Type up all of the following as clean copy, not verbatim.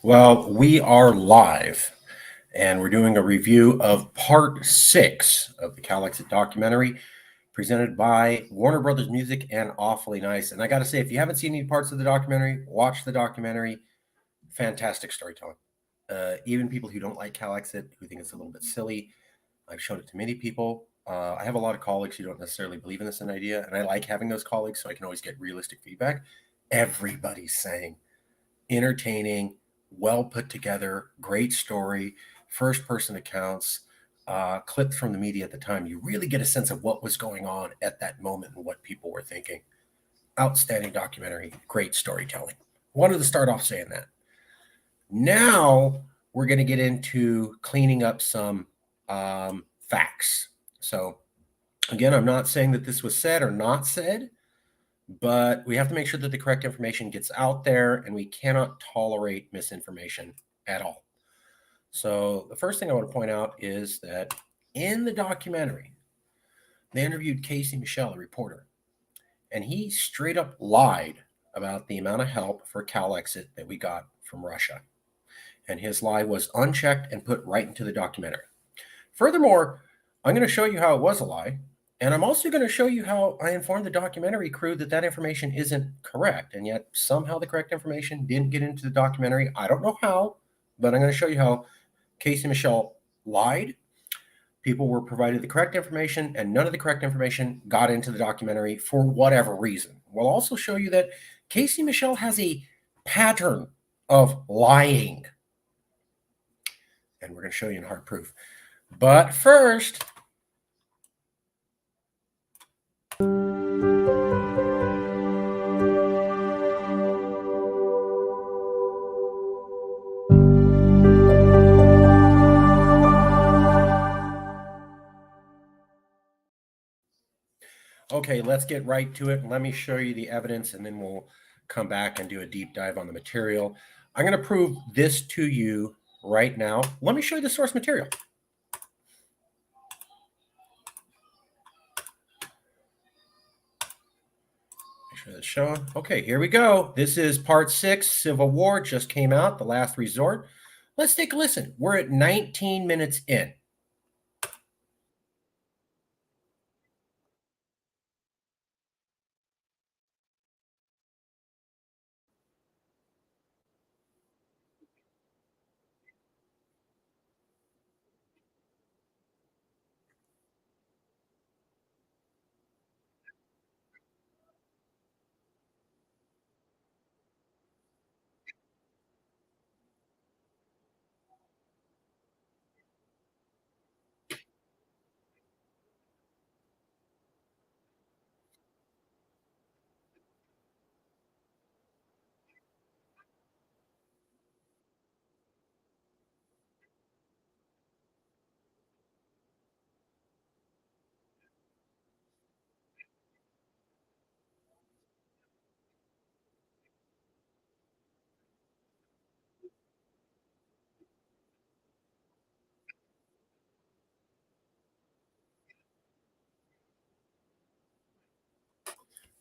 Well, we are live, and we're doing a review of part 6 of the Calexit documentary presented by Warner Brothers Music and Awfully Nice. And I got to say, if you haven't seen any parts of the documentary, watch the documentary. Fantastic storytelling. Even people who don't like Calexit, who think it's a little bit silly, I've shown it to many people. I have a lot of colleagues who don't necessarily believe in this idea, and I like having those colleagues so I can always get realistic feedback. Everybody's saying entertaining, well put together, great story, first person accounts, clips from the media at the time. You really get a sense of what was going on at that moment and what people were thinking. Outstanding documentary, great storytelling. Wanted to start off saying that. Now we're going to get into cleaning up some facts. So again, I'm not saying that this was said or not said, but we have to make sure that the correct information gets out there, and we cannot tolerate misinformation at all. So the first thing I want to point out is that in the documentary, they interviewed Casey MICHEL, a reporter, and he straight up lied about the amount of help for Calexit that we got from Russia. And his lie was unchecked and put right into the documentary. Furthermore, I'm going to show you how it was a lie. And I'm also going to show you how I informed the documentary crew that that information isn't correct. And yet somehow the correct information didn't get into the documentary. I don't know how, but I'm going to show you how Casey MICHEL lied. People were provided the correct information, and none of the correct information got into the documentary for whatever reason. We'll also show you that Casey MICHEL has a pattern of lying. And we're going to show you in hard proof. But first, okay, let's get right to it. Let me show you the evidence, and then we'll come back and do a deep dive on the material. I'm going to prove this to you right now. Let me show you the source material. Make sure that's showing. Okay, here we go. This is part 6, Civil War, just came out, The Last Resort. Let's take a listen. We're at 19 minutes in.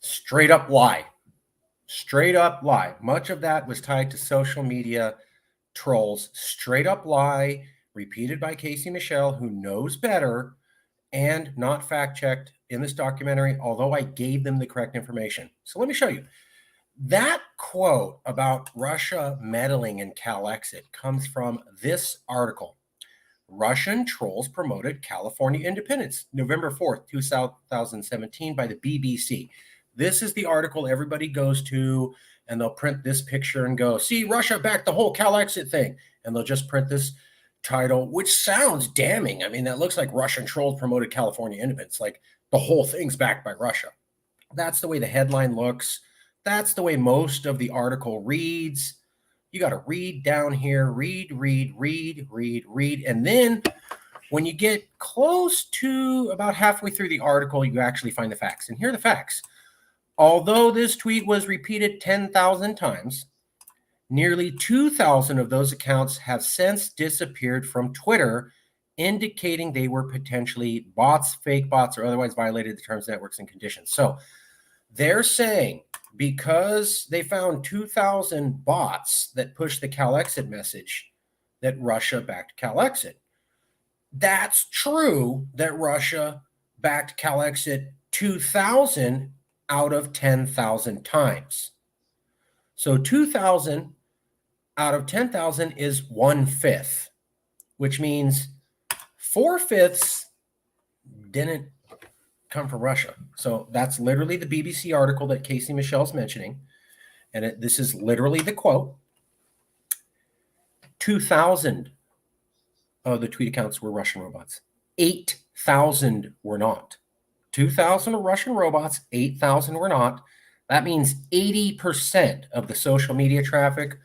Straight up lie. Straight up lie. Much of that was tied to social media trolls. Straight up lie, repeated by Casey MICHEL, who knows better, and not fact checked in this documentary, although I gave them the correct information. So let me show you. That quote about Russia meddling in Calexit comes from this article. Russian trolls promoted California independence, November 4th, 2017, by the BBC. This is the article everybody goes to, and they'll print this picture and go, see, Russia backed the whole Calexit thing. And they'll just print this title, which sounds damning. I mean, that looks like Russian trolls promoted California independence, like the whole thing's backed by Russia. That's the way the headline looks. That's the way most of the article reads. You got to read down here, read. And then when you get close to about halfway through the article, you actually find the facts. And here are the facts. Although this tweet was repeated 10,000 times, nearly 2,000 of those accounts have since disappeared from Twitter, indicating they were potentially bots, fake bots, or otherwise violated the terms, networks, and conditions. So they're saying because they found 2,000 bots that pushed the Calexit message that Russia backed Calexit. That's true that Russia backed Calexit 2,000 out of 10,000 times. So 2,000 out of 10,000 is 1/5, which means 4/5 didn't come from Russia. So that's literally the BBC article that Casey Michel's mentioning. And this is literally the quote. 2,000 of the tweet accounts were Russian robots. 8,000 were not. 2,000 are Russian robots, 8,000 were not. That means 80% of the social media traffic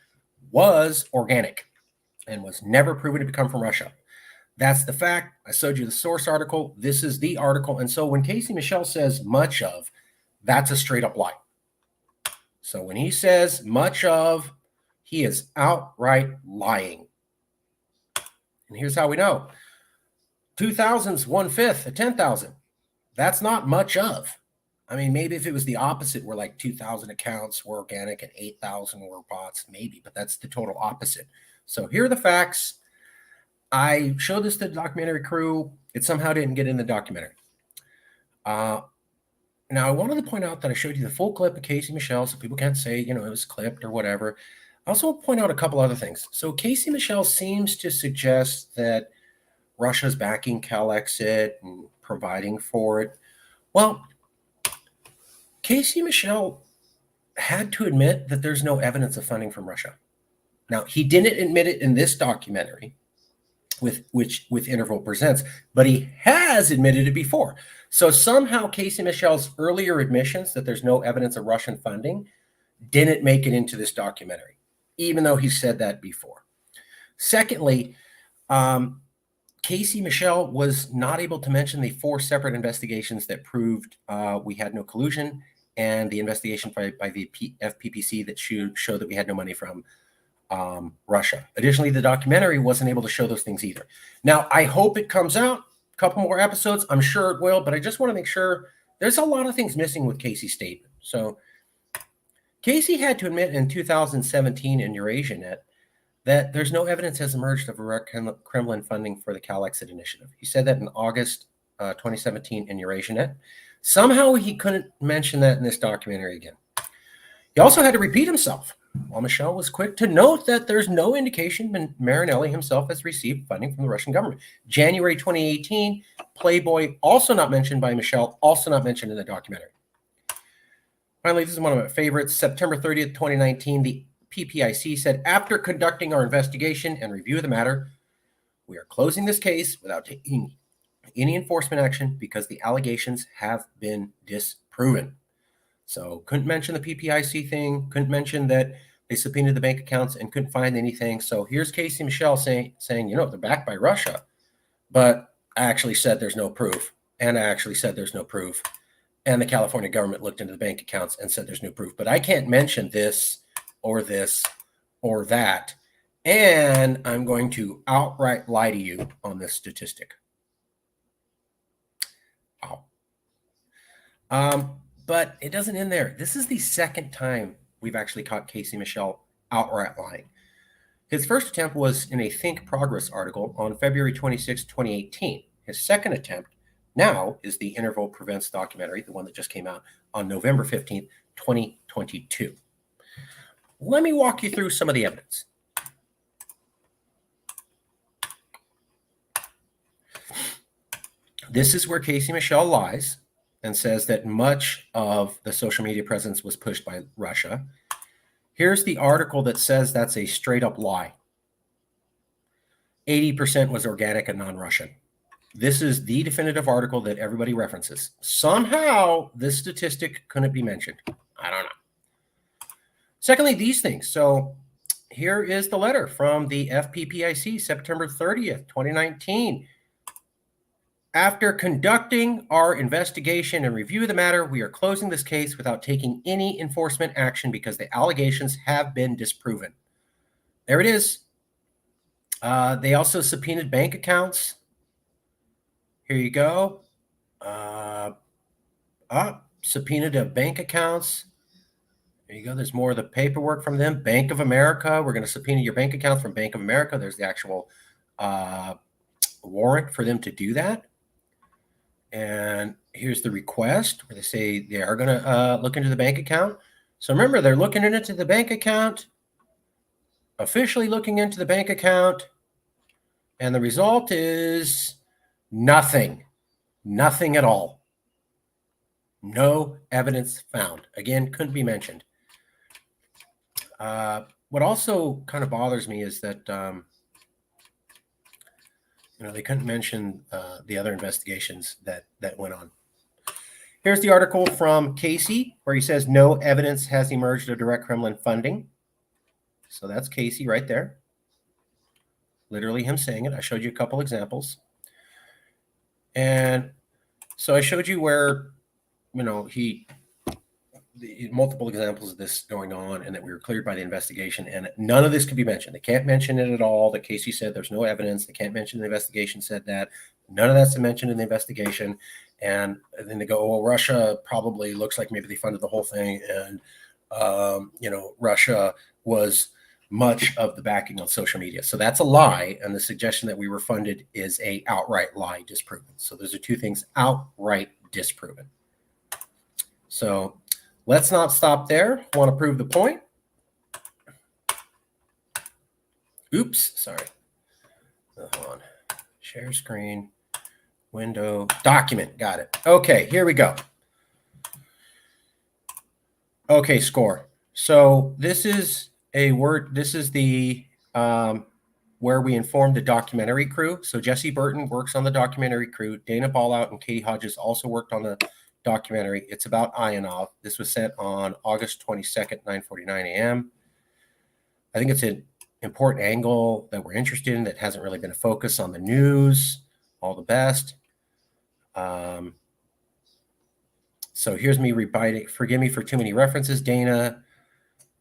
was organic and was never proven to come from Russia. That's the fact. I showed you the source article. This is the article. And so when Casey Michel says much of, that's a straight up lie. So when he says much of, he is outright lying. And here's how we know. 2,000's 1/5 of 10,000. That's not much of. I mean, maybe if it was the opposite, where like 2,000 accounts were organic and 8,000 were bots, maybe, but that's the total opposite. So here are the facts. I showed this to the documentary crew. It somehow didn't get in the documentary. Now, I wanted to point out that I showed you the full clip of Casey Michel, so people can't say, it was clipped or whatever. I also want to point out a couple other things. So Casey Michel seems to suggest that Russia's backing Calexit and providing for it. Well, Casey Michel had to admit that there's no evidence of funding from Russia. Now, he didn't admit it in this documentary with Interval Presents, but he has admitted it before. So somehow Casey Michel's earlier admissions that there's no evidence of Russian funding didn't make it into this documentary, even though he said that before. Secondly, Casey Michel was not able to mention the 4 separate investigations that proved we had no collusion, and the investigation by the FPPC that showed that we had no money from Russia. Additionally, the documentary wasn't able to show those things either. Now, I hope it comes out, a couple more episodes. I'm sure it will, but I just want to make sure. There's a lot of things missing with Casey's statement. So Casey had to admit in 2017 in EurasiaNet that there's no evidence has emerged of direct Kremlin funding for the Calexit initiative. He said that in August 2017 in EurasiaNet. Somehow he couldn't mention that in this documentary again. He also had to repeat himself, while Michel was quick to note that there's no indication Marinelli himself has received funding from the Russian government. January 2018, Playboy, also not mentioned by Michel, also not mentioned in the documentary. Finally, this is one of my favorites. September 30th, 2019, the PPIC said, after conducting our investigation and review of the matter, we are closing this case without taking any enforcement action because the allegations have been disproven. So couldn't mention the PPIC thing, couldn't mention that they subpoenaed the bank accounts and couldn't find anything. So here's Casey Michel saying, they're backed by Russia, but I actually said there's no proof. And I actually said there's no proof. And the California government looked into the bank accounts and said there's no proof. But I can't mention this or that. And I'm going to outright lie to you on this statistic. Wow. But it doesn't end there. This is the second time we've actually caught Casey Michel outright lying. His first attempt was in a Think Progress article on February 26, 2018. His second attempt now is the Interval Prevents documentary, the one that just came out on November 15th, 2022. Let me walk you through some of the evidence. This is where Casey Michel lies and says that much of the social media presence was pushed by Russia. Here's the article that says that's a straight up lie. 80% was organic and non-Russian. This is the definitive article that everybody references. Somehow this statistic couldn't be mentioned. I don't know. Secondly, these things. So here is the letter from the FPPIC, September 30th, 2019. After conducting our investigation and review of the matter, we are closing this case without taking any enforcement action because the allegations have been disproven. There it is. They also subpoenaed bank accounts. Here you go. Subpoenaed bank accounts. There you go. There's more of the paperwork from them. Bank of America. We're going to subpoena your bank accounts from Bank of America. There's the actual warrant for them to do that. And here's the request where they say they are going to look into the bank account. So remember, they're looking into the bank account, officially looking into the bank account. And the result is nothing at all. No evidence found. Again, couldn't be mentioned. What also kind of bothers me is that, they couldn't mention the other investigations that went on. Here's the article from Casey where he says no evidence has emerged of direct Kremlin funding. So that's Casey right there. Literally him saying it. I showed you a couple examples. And so I showed you where, multiple examples of this going on and that we were cleared by the investigation, and none of this could be mentioned. They can't mention it at all. That Casey said there's no evidence. They can't mention the investigation said that. None of that's mentioned in the investigation. And then they go, oh, Russia probably looks like maybe they funded the whole thing. And, Russia was much of the backing on social media. So that's a lie. And the suggestion that we were funded is a outright lie disproven. So those are two things outright disproven. So let's not stop there. Want to prove the point? Oops, sorry. Hold on. Share screen, window, document. Got it. Okay, here we go. Okay, score. So this is a word. This is the where we informed the documentary crew. So Jesse Burton works on the documentary crew. Dana Ballout and Katie Hodges also worked on the documentary. It's about Ionov. This was sent on August 22nd, 9:49 a.m. I think it's an important angle that we're interested in that hasn't really been a focus on the news. All the best. So here's me rebiting. Forgive me for too many references, Dana.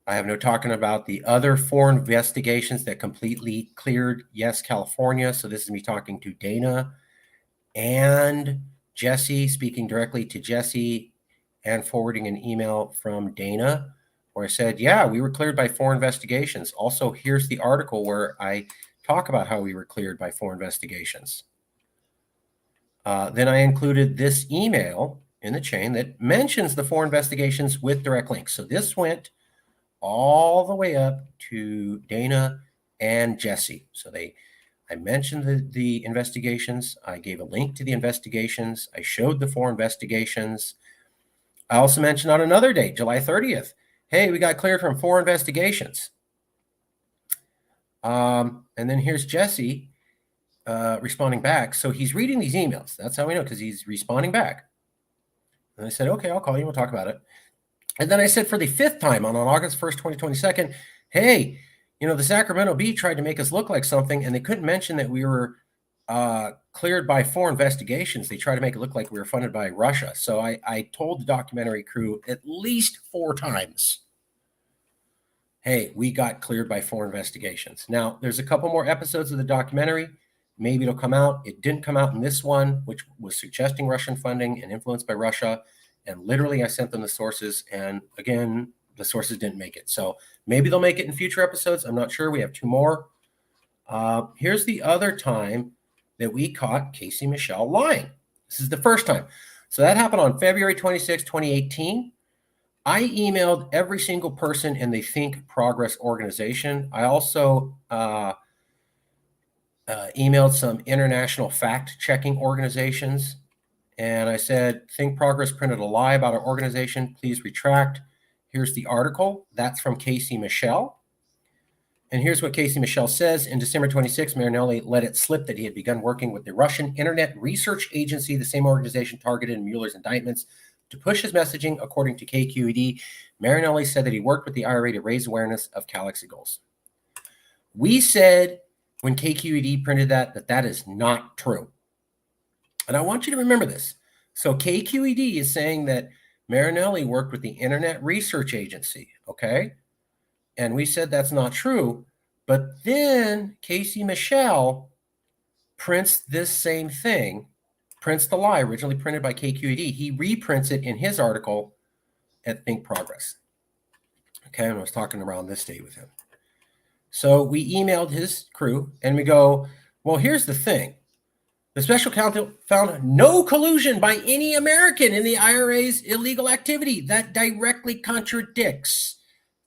I have no talking about the other four investigations that completely cleared Yes California. So this is me talking to Dana and Jesse, speaking directly to Jesse and forwarding an email from Dana where I said, yeah, we were cleared by 4 investigations. Also, here's the article where I talk about how we were cleared by 4 investigations. Then I included this email in the chain that mentions the 4 investigations with direct links. So this went all the way up to Dana and Jesse. So I mentioned the investigations. I gave a link to the investigations. I showed the 4 investigations. I also mentioned on another date, July 30th, hey, we got cleared from 4 investigations. And then here's Jesse responding back. So he's reading these emails. That's how we know, because he's responding back. And I said, okay, I'll call you. We'll talk about it. And then I said for the 5th time on August 1st, 2022, hey, the Sacramento Bee tried to make us look like something, and they couldn't mention that we were cleared by 4 investigations. They tried to make it look like we were funded by Russia. So I told the documentary crew at least 4 times, hey, we got cleared by 4 investigations. Now, there's a couple more episodes of the documentary. Maybe it'll come out. It didn't come out in this one, which was suggesting Russian funding and influence by Russia. And literally, I sent them the sources. And again, the sources didn't make it. So maybe they'll make it in future episodes. I'm not sure. We have 2 more. Here's the other time that we caught Casey MICHEL lying. This is the first time. So that happened on February 26, 2018. I emailed every single person in the Think Progress organization. I also emailed some international fact-checking organizations. And I said, Think Progress printed a lie about our organization. Please retract. Here's the article. That's from Casey MICHEL. And here's what Casey MICHEL says. In December 26, Marinelli let it slip that he had begun working with the Russian Internet Research Agency, the same organization targeted in Mueller's indictments, to push his messaging. According to KQED, Marinelli said that he worked with the IRA to raise awareness of Calexit goals. We said when KQED printed that is not true. And I want you to remember this. So KQED is saying that Marinelli worked with the Internet Research Agency, okay? And we said that's not true. But then Casey MICHEL prints this same thing, prints the lie originally printed by KQED. He reprints it in his article at Think Progress. Okay, and I was talking around this date with him. So we emailed his crew and we go, well, here's the thing. The special counsel found no collusion by any American in the IRA's illegal activity. That directly contradicts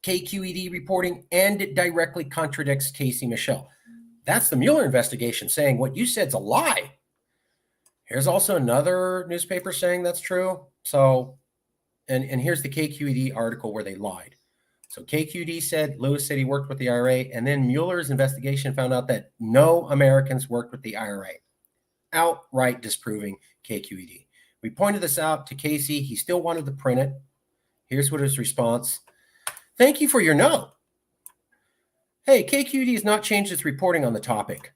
KQED reporting, and it directly contradicts Casey Michel. That's the Mueller investigation saying what you said's a lie. Here's also another newspaper saying that's true. So, and here's the KQED article where they lied. So KQED said Lewis said he worked with the IRA, and then Mueller's investigation found out that no Americans worked with the IRA, outright disproving KQED. We pointed this out to Casey. He still wanted to print it. Here's what his response. Thank you for your note. Hey, KQED has not changed its reporting on the topic.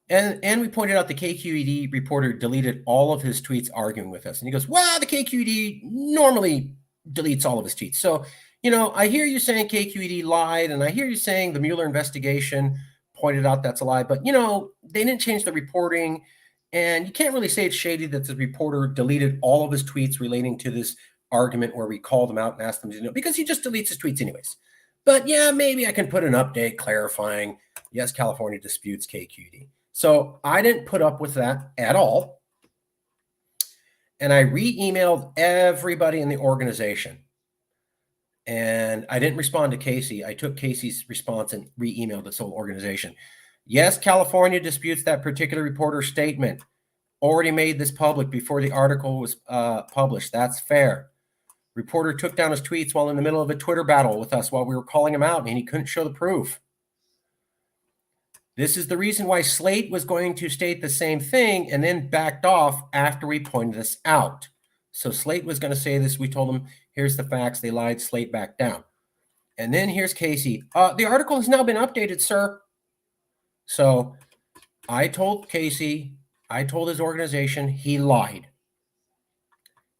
And we pointed out the KQED reporter deleted all of his tweets arguing with us. And he goes, well, the KQED normally deletes all of his tweets. So, I hear you saying KQED lied, and I hear you saying the Mueller investigation pointed out that's a lie, but, they didn't change the reporting, and you can't really say it's shady that the reporter deleted all of his tweets relating to this argument where we called him out and asked him to because he just deletes his tweets anyways. But yeah, maybe I can put an update clarifying, yes, California disputes KQED. So I didn't put up with that at all. And I re-emailed everybody in the organization. And I didn't respond to Casey. I took Casey's response and re-emailed this whole organization. Yes, California disputes that particular reporter's statement. Already made this public before the article was published. That's fair. Reporter took down his tweets while in the middle of a Twitter battle with us while we were calling him out, and he couldn't show the proof. This is the reason why Slate was going to state the same thing and then backed off after we pointed this out. So Slate was going to say this. We told them, here's the facts. They lied. Slate backed down. And then here's Casey. The article has now been updated, sir. So I told Casey, I told his organization, he lied.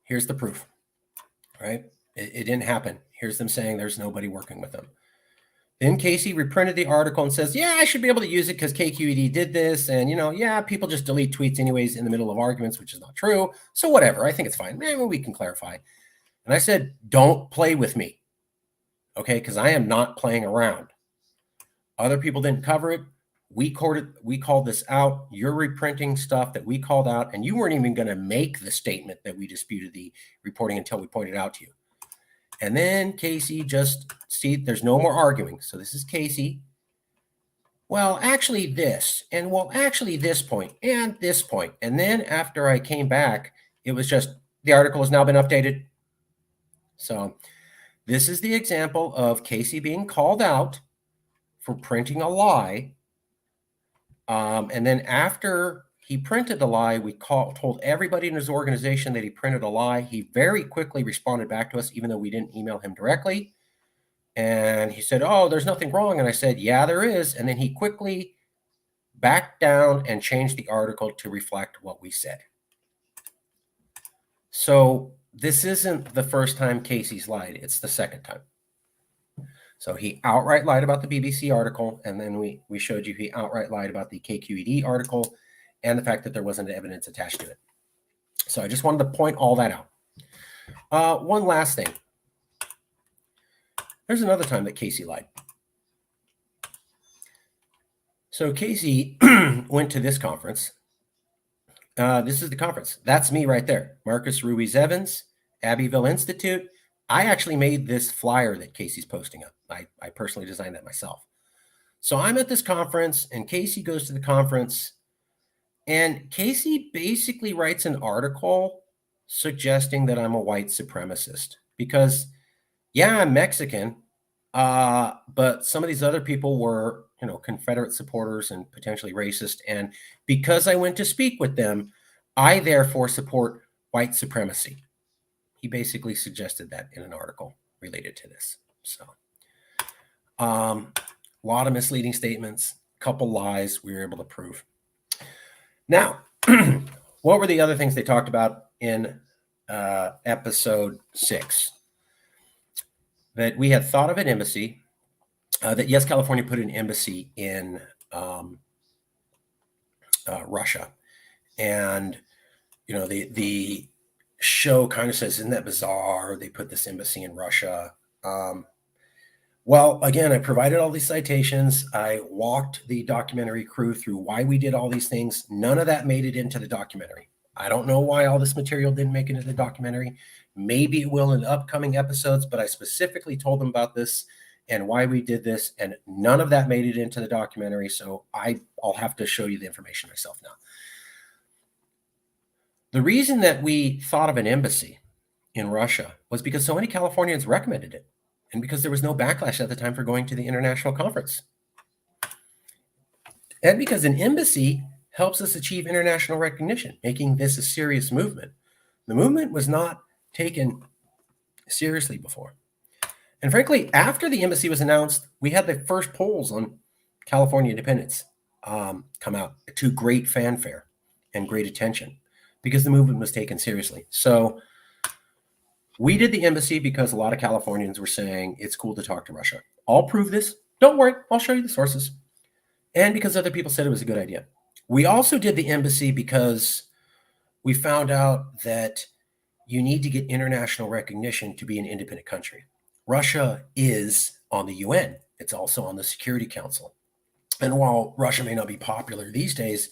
Here's the proof, right? It didn't happen. Here's them saying there's nobody working with them. Then Casey reprinted the article and says, yeah, I should be able to use it because KQED did this. And, yeah, people just delete tweets anyways in the middle of arguments, which is not true. So whatever, I think it's fine. Maybe we can clarify. And I said, don't play with me, okay, because I am not playing around. Other people didn't cover it. We called this out. You're reprinting stuff that we called out, and you weren't even going to make the statement that we disputed the reporting until we pointed it out to you. And then Casey there's no more arguing. So this is Casey. Well, actually this, and well, actually this point, and this point. And then after I came back, it was just, the article has now been updated. So this is the example of Casey being called out for printing a lie. And then after he printed the lie, we told everybody in his organization that he printed a lie. He very quickly responded back to us, even though we didn't email him directly. And he said, oh, there's nothing wrong. And I said, yeah, there is. And then he quickly backed down and changed the article to reflect what we said. So this isn't the first time Casey's lied. It's the second time. So he outright lied about the BBC article, and then we showed you he outright lied about the KQED article and the fact that there wasn't evidence attached to it. So I just wanted to point all that out. One last thing. There's another time that Casey lied. So Casey went to this conference. This is the conference. That's me right there. Marcus Ruiz-Evans, Abbeville Institute. I actually made this flyer that Casey's posting up. I personally designed that myself. So I'm at this conference, and Casey goes to the conference, and Casey basically writes an article suggesting that I'm a white supremacist because, yeah, I'm Mexican, but some of these other people were, Confederate supporters and potentially racist. And because I went to speak with them, I therefore support white supremacy. He basically suggested that in an article related to this. So a lot of misleading statements, a couple lies we were able to prove. Now, what were the other things they talked about in episode 6? That we had thought of an embassy, that yes, California put an embassy in Russia. And, the show kind of says, isn't that bizarre? They put this embassy in Russia. Well, again, I provided all these citations. I walked the documentary crew through why we did all these things. None of that made it into the documentary. I don't know why all this material didn't make it into the documentary. Maybe it will in upcoming episodes, but I specifically told them about this and why we did this, and none of that made it into the documentary, so I'll have to show you the information myself now. The reason that we thought of an embassy in Russia was because so many Californians recommended it, and because there was no backlash at the time for going to the international conference. And because an embassy helps us achieve international recognition, making this a serious movement. The movement was not taken seriously before. And frankly, after the embassy was announced, we had the first polls on California independence come out to great fanfare and great attention because the movement was taken seriously. So we did the embassy because a lot of Californians were saying it's cool to talk to Russia. I'll prove this. Don't worry, I'll show you the sources. And because other people said it was a good idea. We also did the embassy because we found out that you need to get international recognition to be an independent country. Russia is on the UN. It's also on the Security Council. And while Russia may not be popular these days,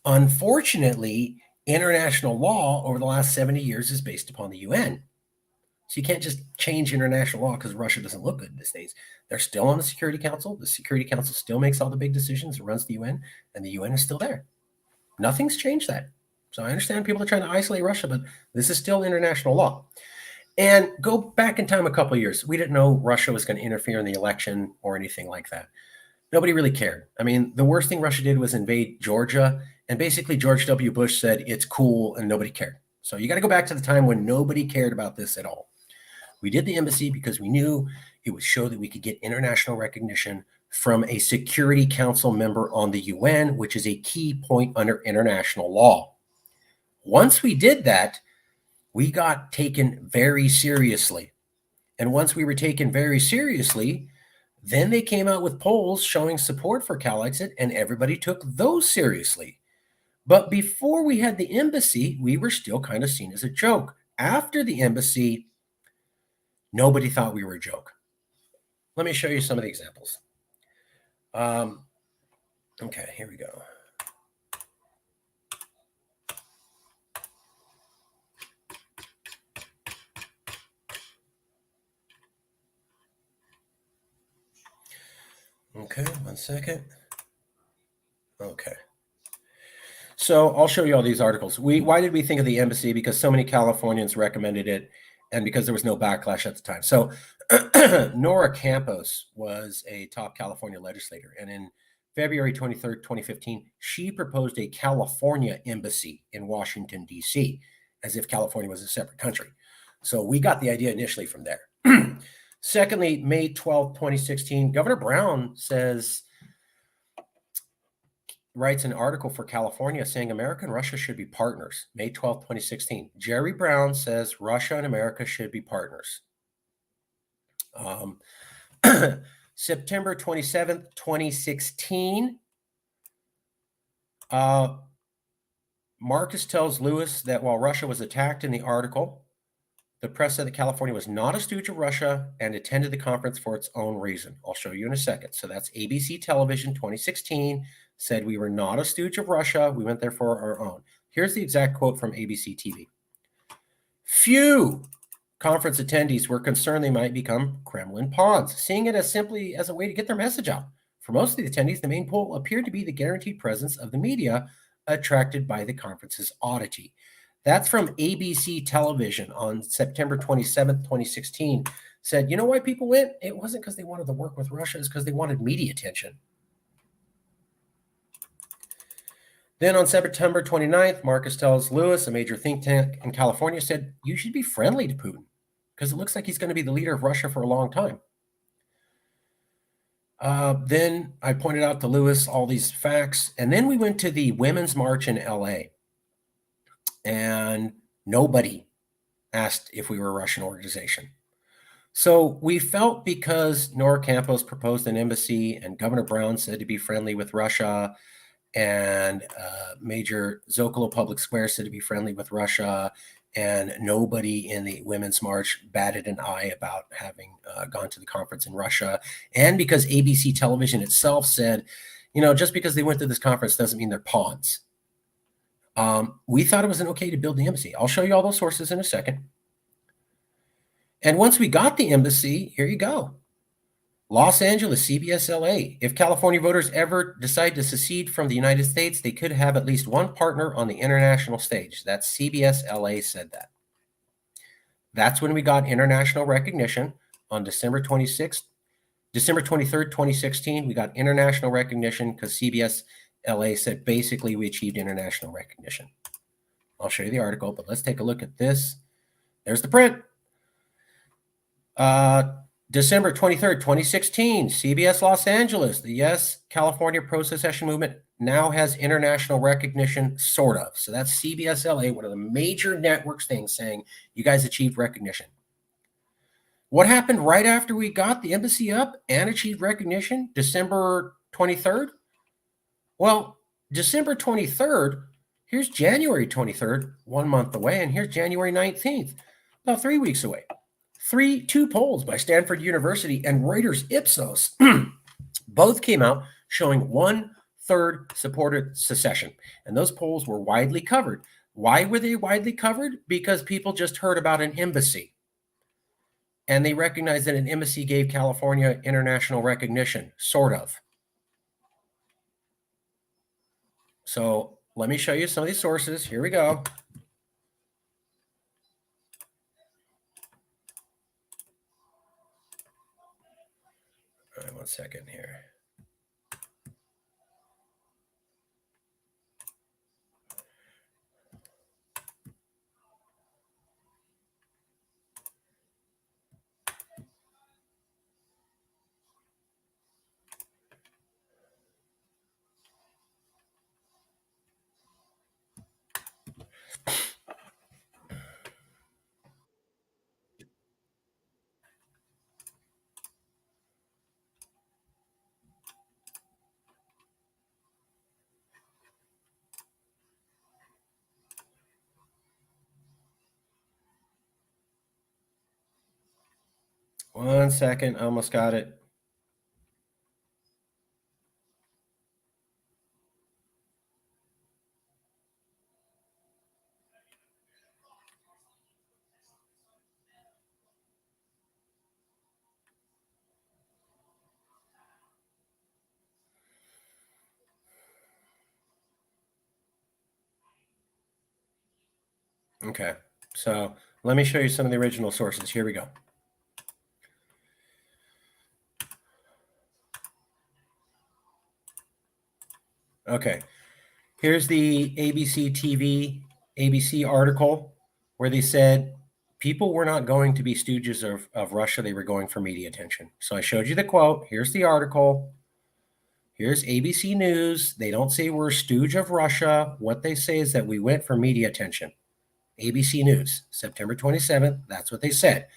unfortunately, international law over the last 70 years is based upon the UN. So you can't just change international law because Russia doesn't look good these days. They're still on the Security Council. The Security Council still makes all the big decisions. It runs the UN, and the UN is still there. Nothing's changed that. So I understand people are trying to isolate Russia, but this is still international law. And go back in time a couple of years. We didn't know Russia was going to interfere in the election or anything like that. Nobody really cared. I mean, the worst thing Russia did was invade Georgia, and basically George W. Bush said it's cool, and nobody cared. So you got to go back to the time when nobody cared about this at all. We did the embassy because we knew it would show that we could get international recognition from a Security Council member on the UN, which is a key point under international law. Once we did that, we got taken very seriously. And once we were taken very seriously, then they came out with polls showing support for Calexit, and everybody took those seriously. But before we had the embassy, we were still kind of seen as a joke. After the embassy, nobody thought we were a joke. Let me show you some of the examples. Okay, here we go. Okay, 1 second. Okay. So I'll show you all these articles. Why did we think of the embassy? Because so many Californians recommended it, and because there was no backlash at the time. So Nora Campos was a top California legislator, and in February 23rd, 2015, she proposed a California embassy in Washington, D.C., as if California was a separate country. So we got the idea initially from there. Secondly, May 12, 2016, Governor Brown writes an article for California saying America and Russia should be partners. May 12, 2016. Jerry Brown says Russia and America should be partners. September 27th, 2016. Marcus tells Lewis that while Russia was attacked in the article, the press said that California was not a stooge of Russia and attended the conference for its own reason. I'll show you in a second. So that's ABC Television 2016 said we were not a stooge of Russia. We went there for our own. Here's the exact quote from ABC TV. Few conference attendees were concerned they might become Kremlin pawns, seeing it as simply as a way to get their message out. For most of the attendees, the main pull appeared to be the guaranteed presence of the media attracted by the conference's oddity. That's from ABC Television on September 27th, 2016. Said, you know why people went? It wasn't because they wanted to work with Russia. It's because they wanted media attention. Then on September 29th, Marcus tells Lewis, a major think tank in California, said, you should be friendly to Putin because it looks like he's going to be the leader of Russia for a long time. Then I pointed out to Lewis all these facts. And then we went to the Women's March in LA. And nobody asked if we were a Russian organization. So we felt because Nora Campos proposed an embassy and Governor Brown said to be friendly with Russia and Major Zocalo Public Square said to be friendly with Russia and nobody in the Women's March batted an eye about having gone to the conference in Russia. And because ABC television itself said, just because they went to this conference doesn't mean they're pawns. We thought it was okay to build the embassy. I'll show you all those sources in a second. And once we got the embassy, here you go. Los Angeles, CBS LA. If California voters ever decide to secede from the United States, they could have at least one partner on the international stage. That's CBS LA said that. That's when we got international recognition on December 23rd, 2016. We got international recognition because CBS LA said basically we achieved international recognition. I'll show you the article, but let's take a look at this. There's the print. December 23rd, 2016, CBS Los Angeles. The Yes California Pro-Secession Movement now has international recognition, sort of. So that's CBS LA, one of the major networks things saying you guys achieved recognition. What happened right after we got the embassy up and achieved recognition? December 23rd? Well, December 23rd, here's January 23rd, 1 month away, and here's January 19th, about 3 weeks away. Two polls by Stanford University and Reuters Ipsos both came out showing 1/3 supported secession. And those polls were widely covered. Why were they widely covered? Because people just heard about an embassy. And they recognized that an embassy gave California international recognition, sort of. So let me show you some of these sources. Here we go. All right, 1 second here. One second, almost got it. Okay, so let me show you some of the original sources. Here we go. Okay, here's the ABC TV, ABC article where they said people were not going to be stooges of Russia. They were going for media attention. So I showed you the quote. Here's the article. Here's ABC News. They don't say we're a stooge of Russia. What they say is that we went for media attention. ABC News, September 27th. That's what they said.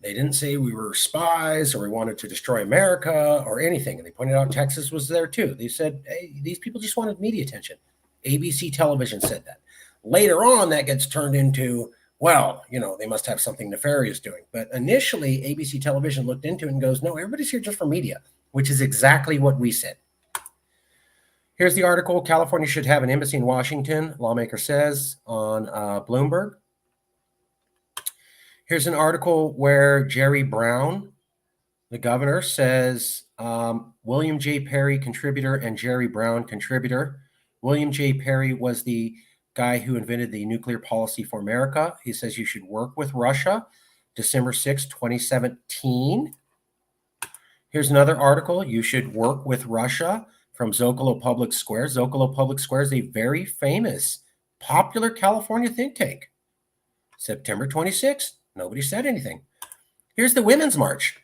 They didn't say we were spies or we wanted to destroy America or anything. And they pointed out Texas was there too. They said, hey, these people just wanted media attention. ABC television said that. Later on, that gets turned into, well, they must have something nefarious doing. But initially, ABC television looked into it and goes, no, everybody's here just for media, which is exactly what we said. Here's the article. California should have an embassy in Washington, lawmaker says on Bloomberg. Here's an article where Jerry Brown, the governor, says William J. Perry, contributor, and Jerry Brown, contributor. William J. Perry was the guy who invented the nuclear policy for America. He says you should work with Russia. December 6, 2017. Here's another article. You should work with Russia from Zocalo Public Square. Zocalo Public Square is a very famous, popular California think tank. September 26th. Nobody said anything. Here's the Women's March.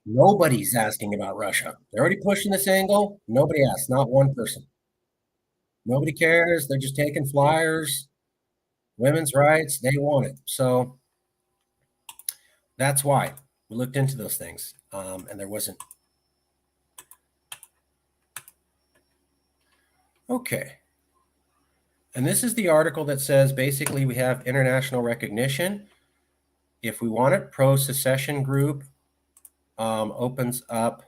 Nobody's asking about Russia. They're already pushing this angle. Nobody asked, not one person. Nobody cares. They're just taking flyers. Women's rights, they want it. So that's why we looked into those things. And there wasn't. Okay. And this is the article that says basically we have international recognition. If we want it, pro-secession group opens up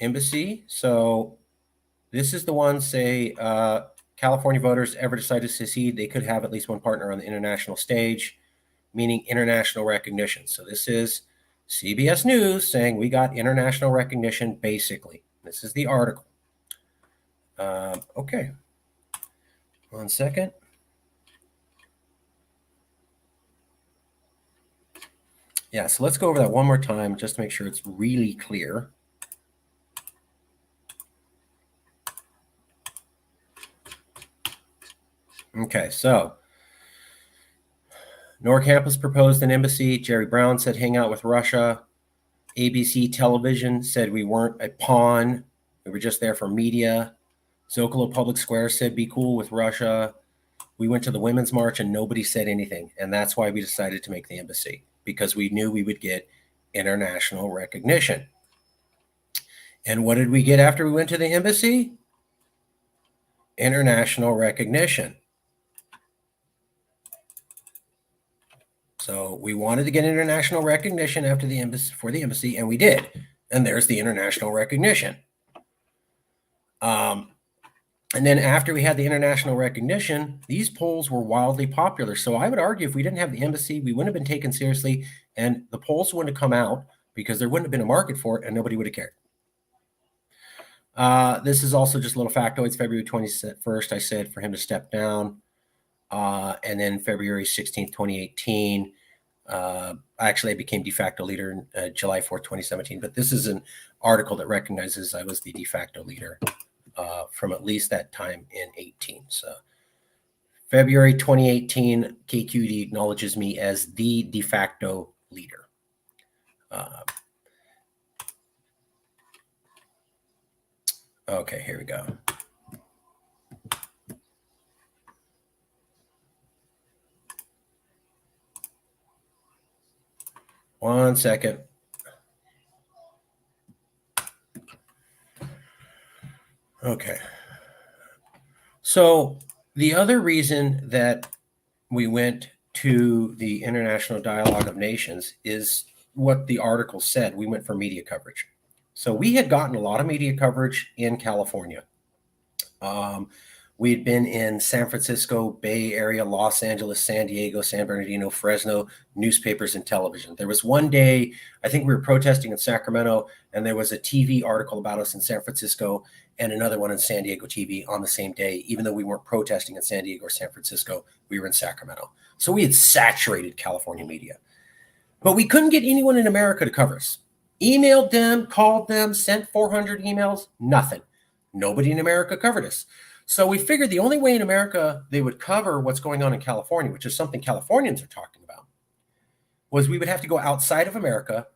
embassy. So this is the one, say, California voters ever decide to secede, they could have at least one partner on the international stage, meaning international recognition. So this is CBS News saying we got international recognition, basically. This is the article. Okay. 1 second. Yeah, so let's go over that one more time just to make sure it's really clear. Okay, so NorCampus proposed an embassy. Jerry Brown said hang out with Russia. ABC Television said we weren't a pawn. We were just there for media. Zocalo Public Square said be cool with Russia. We went to the Women's March and nobody said anything. And that's why we decided to make the embassy, because we knew we would get international recognition. And what did we get after we went to the embassy? International recognition. So we wanted to get international recognition after the embassy, for the embassy, and we did. And there's the international recognition. And then after we had the international recognition, these polls were wildly popular. So I would argue if we didn't have the embassy, we wouldn't have been taken seriously, and the polls wouldn't have come out because there wouldn't have been a market for it and nobody would have cared. This is also just a little factoids. February 21st, I said for him to step down. And then February 16th, 2018, actually I became de facto leader in July 4th, 2017. But this is an article that recognizes I was the de facto leader from at least that time in 18. So February 2018, KQED acknowledges me as the de facto leader. Okay, here we go. One second. Okay. So the other reason that we went to the International Dialogue of Nations is what the article said. We went for media coverage. So we had gotten a lot of media coverage in California. We had been in San Francisco, Bay Area, Los Angeles, San Diego, San Bernardino, Fresno, newspapers and television. There was one day, I think we were protesting in Sacramento, and there was a TV article about us in San Francisco and another one in San Diego TV on the same day. Even though we weren't protesting in San Diego or San Francisco, we were in Sacramento. So we had saturated California media. But we couldn't get anyone in America to cover us. Emailed them, called them, sent 400 emails, nothing. Nobody in America covered us. So we figured the only way in America they would cover what's going on in California, which is something Californians are talking about, was we would have to go outside of America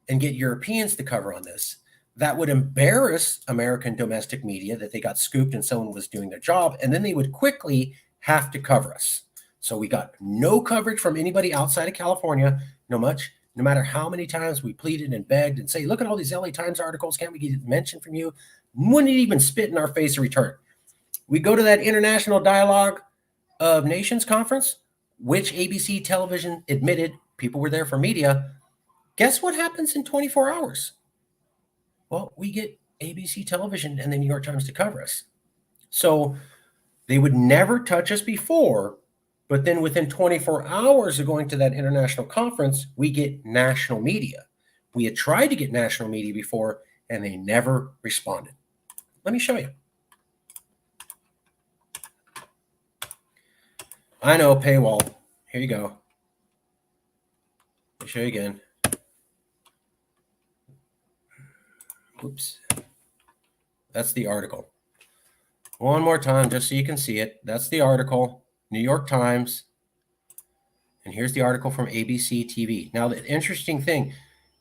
and get Europeans to cover on this. That would embarrass American domestic media that they got scooped and someone was doing their job, and then they would quickly have to cover us. So we got no coverage from anybody outside of California, no matter how many times we pleaded and begged and say, look at all these LA Times articles, can't we get mention from you? Wouldn't even spit in our face in return. We go to that International Dialogue of Nations conference, which ABC Television admitted people were there for media. Guess what happens in 24 hours? Well, we get ABC Television and the New York Times to cover us. So they would never touch us before, but then within 24 hours of going to that international conference, we get national media. We had tried to get national media before, and they never responded. Let me show you. I know, paywall. Here you go. Let me show you again. Oops. That's the article. One more time, just so you can see it. That's the article, New York Times. And here's the article from ABC TV. Now, the interesting thing,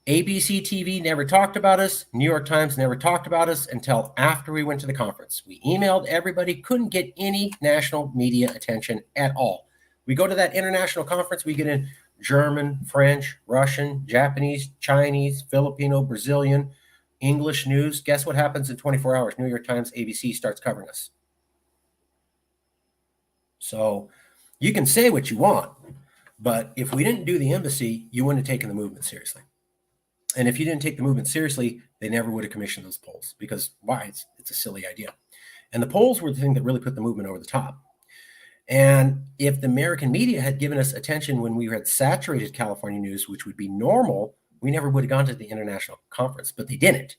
ABC TV never talked about us. New York Times never talked about us until after we went to the conference. We emailed everybody, couldn't get any national media attention at all. We go to that international conference, we get in German, French, Russian, Japanese, Chinese, Filipino, Brazilian, English news, guess what happens in 24 hours? New York Times, ABC starts covering us. So you can say what you want, but if we didn't do the embassy, you wouldn't have taken the movement seriously. And if you didn't take the movement seriously, they never would have commissioned those polls, because why? It's a silly idea. And the polls were the thing that really put the movement over the top. And if the American media had given us attention when we had saturated California news, which would be normal, we never would have gone to the international conference, but they didn't.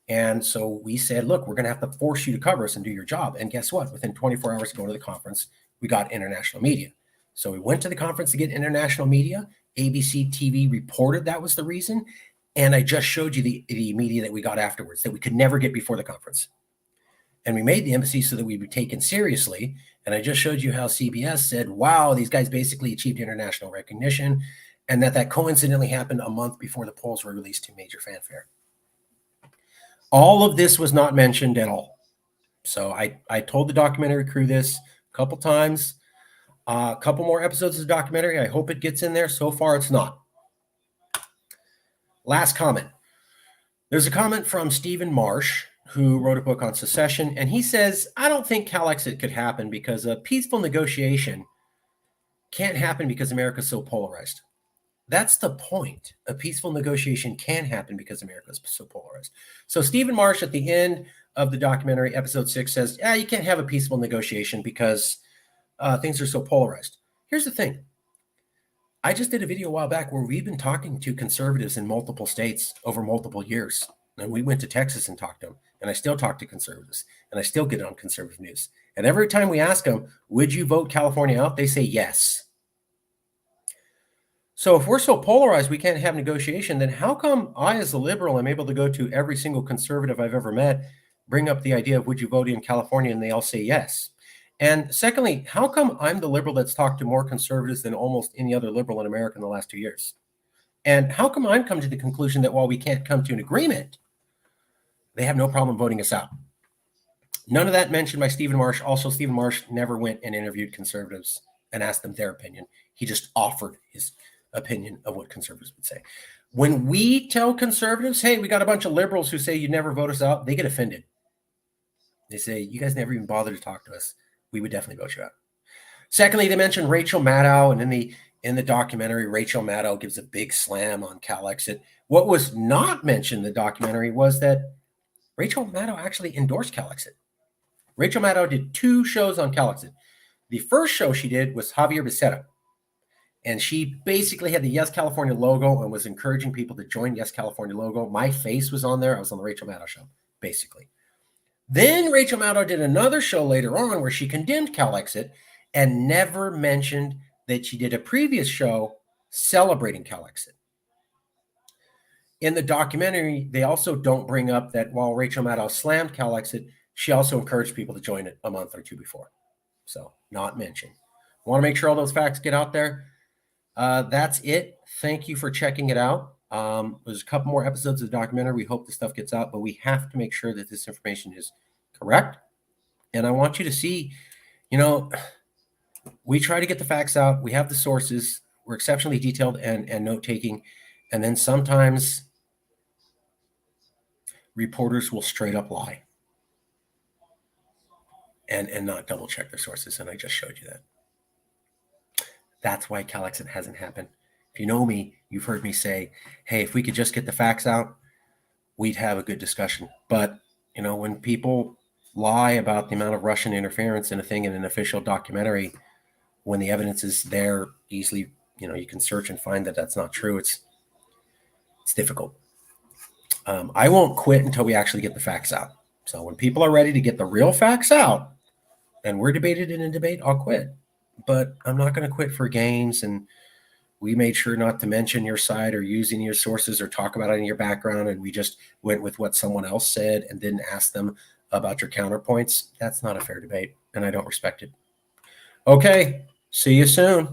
And so we said, look, we're going to have to force you to cover us and do your job. And guess what? Within 24 hours of going to the conference, we got international media. So we went to the conference to get international media. ABC TV reported that was the reason. And I just showed you the media that we got afterwards that we could never get before the conference. And we made the embassy so that we be taken seriously. And I just showed you how CBS said, wow, these guys basically achieved international recognition, and that coincidentally happened a month before the polls were released to major fanfare. All of this was not mentioned at all. So I told the documentary crew this a couple times, a couple more episodes of the documentary. I hope it gets in there. So far, it's not. Last comment. There's a comment from Stephen Marsh, who wrote a book on secession, and he says, I don't think Calexit could happen because a peaceful negotiation can't happen because America's so polarized. That's the point. A peaceful negotiation can happen because America's so polarized. So Stephen Marsh at the end of the documentary, episode 6, says, yeah, you can't have a peaceful negotiation because things are so polarized. Here's the thing. I just did a video a while back where we've been talking to conservatives in multiple states over multiple years. And we went to Texas and talked to them. And I still talk to conservatives. And I still get on conservative news. And every time we ask them, would you vote California out? They say yes. So if we're so polarized we can't have negotiation, then how come I, as a liberal, am able to go to every single conservative I've ever met, bring up the idea of would you vote in California, and they all say yes? And secondly, how come I'm the liberal that's talked to more conservatives than almost any other liberal in America in the last 2 years? And how come I'm come to the conclusion that while we can't come to an agreement, they have no problem voting us out? None of that mentioned by Stephen Marsh. Also, Stephen Marsh never went and interviewed conservatives and asked them their opinion. He just offered his opinion of what conservatives would say. When we tell conservatives, hey, we got a bunch of liberals who say you never vote us out, they get offended. They say, you guys never even bothered to talk to us. We would definitely vote you out. Secondly, they mentioned Rachel Maddow, and in the documentary, Rachel Maddow gives a big slam on Calexit. What was not mentioned in the documentary was that Rachel Maddow actually endorsed Calexit. Rachel Maddow did 2 shows on Calexit. The first show she did was Javier Becerra. And she basically had the Yes California logo and was encouraging people to join Yes California logo. My face was on there. I was on the Rachel Maddow show, basically. Then Rachel Maddow did another show later on where she condemned Calexit and never mentioned that she did a previous show celebrating Calexit. In the documentary, they also don't bring up that while Rachel Maddow slammed Calexit, she also encouraged people to join it a month or 2 before. So not mentioned. Want to make sure all those facts get out there. That's it. Thank you for checking it out. There's a couple more episodes of the documentary. We hope this stuff gets out, but we have to make sure that this information is correct. And I want you to see, we try to get the facts out. We have the sources. We're exceptionally detailed and note-taking. And then sometimes reporters will straight up lie and not double check their sources. And I just showed you that. That's why Calexit hasn't happened. If you know me, you've heard me say, hey, if we could just get the facts out, we'd have a good discussion. But, when people lie about the amount of Russian interference in a thing in an official documentary, when the evidence is there easily, you can search and find that that's not true. It's difficult. I won't quit until we actually get the facts out. So when people are ready to get the real facts out and we're debated in a debate, I'll quit. But I'm not going to quit for games. And we made sure not to mention your side or use any of your sources or talk about it in your background. And we just went with what someone else said and didn't ask them about your counterpoints. That's not a fair debate, and I don't respect it. Okay, see you soon.